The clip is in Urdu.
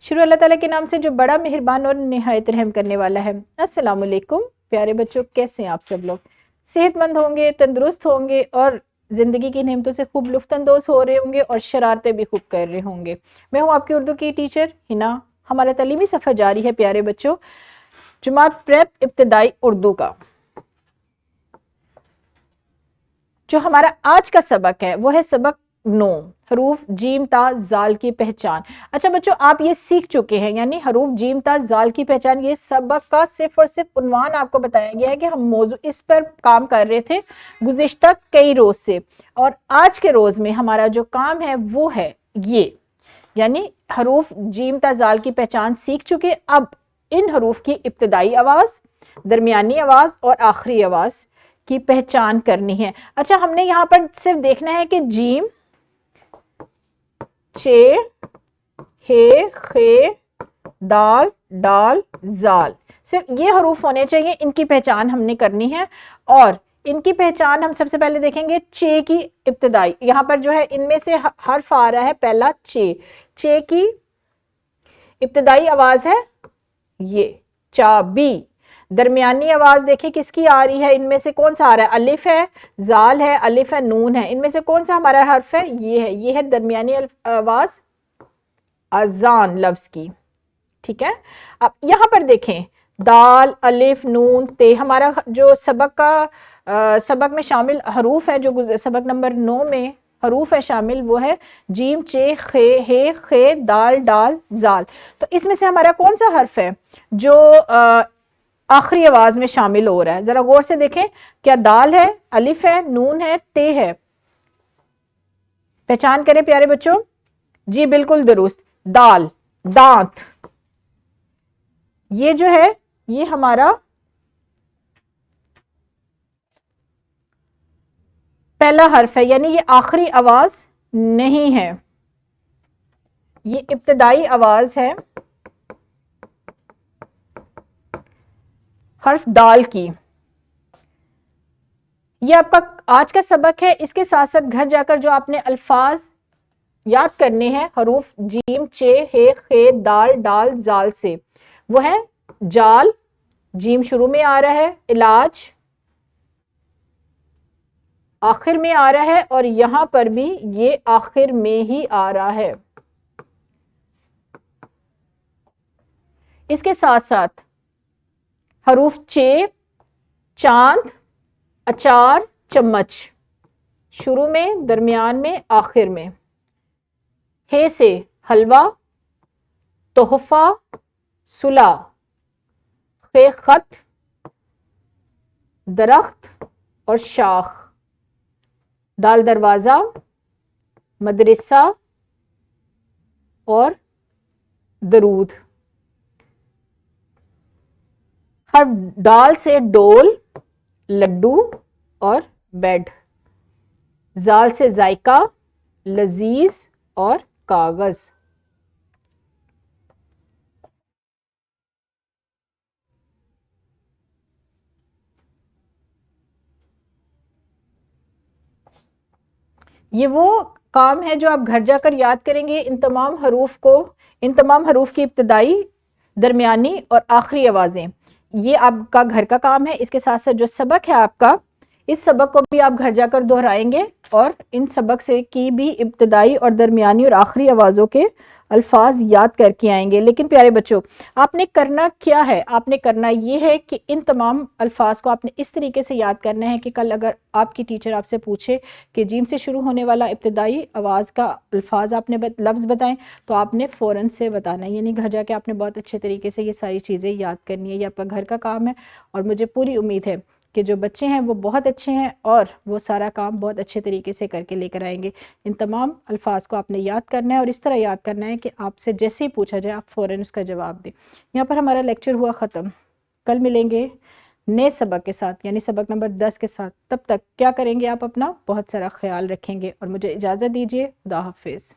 شروع اللہ تعالیٰ کے نام سے جو بڑا مہربان اور نہایت رحم کرنے والا ہے۔ السلام علیکم پیارے بچوں، کیسے ہیں آپ سب لوگ؟ صحت مند ہوں گے، تندرست ہوں گے اور زندگی کی نعمتوں سے خوب لطف اندوز ہو رہے ہوں گے اور شرارتیں بھی خوب کر رہے ہوں گے۔ میں ہوں آپ کی اردو کی ٹیچر ہنا۔ ہمارا تعلیمی سفر جاری ہے پیارے بچوں، جماعت پریپ ابتدائی اردو کا۔ جو ہمارا آج کا سبق ہے وہ ہے سبق 9، حروف جیم تا زال کی پہچان۔ اچھا بچوں، آپ یہ سیکھ چکے ہیں، یعنی حروف جیم تا زال کی پہچان، یہ سبق کا صرف اور صرف عنوان آپ کو بتایا گیا ہے کہ ہم موضوع اس پر کام کر رہے تھے گزشتہ کئی روز سے، اور آج کے روز میں ہمارا جو کام ہے وہ ہے یہ، یعنی حروف جیم تا زال کی پہچان سیکھ چکے۔ اب ان حروف کی ابتدائی آواز، درمیانی آواز اور آخری آواز کی پہچان کرنی ہے۔ اچھا، ہم نے یہاں پر صرف دیکھنا ہے کہ جیم، چے، ہے، خے، دال، ڈال، زال، صرف یہ حروف ہونے چاہیے، ان کی پہچان ہم نے کرنی ہے۔ اور ان کی پہچان ہم سب سے پہلے دیکھیں گے چے کی ابتدائی، یہاں پر جو ہے ان میں سے حرف آ رہا ہے پہلا چے، چے کی ابتدائی آواز ہے یہ چابی۔ درمیانی آواز دیکھیں کس کی آ رہی ہے، ان میں سے کون سا آ رہا ہے؟ الف ہے، زال ہے، الف ہے، نون ہے، ان میں سے کون سا ہمارا حرف ہے؟ یہ ہے درمیانی آواز اذان لفظ کی، ٹھیک ہے۔ اب یہاں پر دیکھیں دال، الف، نون، تے، ہمارا جو سبق میں شامل حروف ہے، جو سبق نمبر 9 میں حروف ہے شامل، وہ ہے جیم، چے، خے، ہے، خے، دال، ڈال، زال۔ تو اس میں سے ہمارا کون سا حرف ہے جو آخری آواز میں شامل ہو رہا ہے؟ ذرا غور سے دیکھیں، کیا دال ہے، الف ہے، نون ہے، تے ہے؟ پہچان کریں پیارے بچوں۔ جی بالکل درست، دال، دانت، یہ جو ہے یہ ہمارا پہلا حرف ہے، یعنی یہ آخری آواز نہیں ہے، یہ ابتدائی آواز ہے حرف دال کی۔ یہ آپ کا آج کا سبق ہے، اس کے ساتھ ساتھ گھر جا کر جو آپ نے الفاظ یاد کرنے ہیں حروف جیم، چے، ہے، خے، دال، ڈال، زال سے، وہ ہے جال، جیم شروع میں آ رہا ہے، علاج آخر میں آ رہا ہے، اور یہاں پر بھی یہ آخر میں ہی آ رہا ہے۔ اس کے ساتھ ساتھ حروف چے، چاند، اچار، چمچ، شروع میں، درمیان میں، آخر میں۔ ہے سے حلوہ، تحفہ، صلح، خے خط، درخت اور شاخ، دال دروازہ، مدرسہ اور درود۔ حرف ڈال سے ڈول، لڈو اور بیڈ، زال سے ذائقہ، لذیذ اور کاغذ۔ یہ وہ کام ہے جو آپ گھر جا کر یاد کریں گے، ان تمام حروف کی ابتدائی، درمیانی اور آخری آوازیں، یہ آپ کا گھر کا کام ہے۔ اس کے ساتھ ساتھ جو سبق ہے آپ کا، اس سبق کو بھی آپ گھر جا کر دہرائیں گے اور ان سبق سے کی بھی ابتدائی اور درمیانی اور آخری آوازوں کے الفاظ یاد کر کے آئیں گے۔ لیکن پیارے بچوں، آپ نے کرنا کیا ہے؟ آپ نے کرنا یہ ہے کہ ان تمام الفاظ کو آپ نے اس طریقے سے یاد کرنا ہے کہ کل اگر آپ کی ٹیچر آپ سے پوچھے کہ جیم سے شروع ہونے والا ابتدائی آواز کا الفاظ آپ نے لفظ بتائیں، تو آپ نے فوراً سے بتانا ہے، یعنی گھر جا کے آپ نے بہت اچھے طریقے سے یہ ساری چیزیں یاد کرنی ہے۔ یہ آپ کا گھر کا کام ہے، اور مجھے پوری امید ہے کہ جو بچے ہیں وہ بہت اچھے ہیں اور وہ سارا کام بہت اچھے طریقے سے کر کے لے کر آئیں گے۔ ان تمام الفاظ کو آپ نے یاد کرنا ہے، اور اس طرح یاد کرنا ہے کہ آپ سے جیسے ہی پوچھا جائے آپ فوراً اس کا جواب دیں۔ یہاں پر ہمارا لیکچر ہوا ختم، کل ملیں گے نئے سبق کے ساتھ، یعنی سبق نمبر 10 کے ساتھ۔ تب تک کیا کریں گے؟ آپ اپنا بہت سارا خیال رکھیں گے، اور مجھے اجازت دیجیے، خدا حافظ۔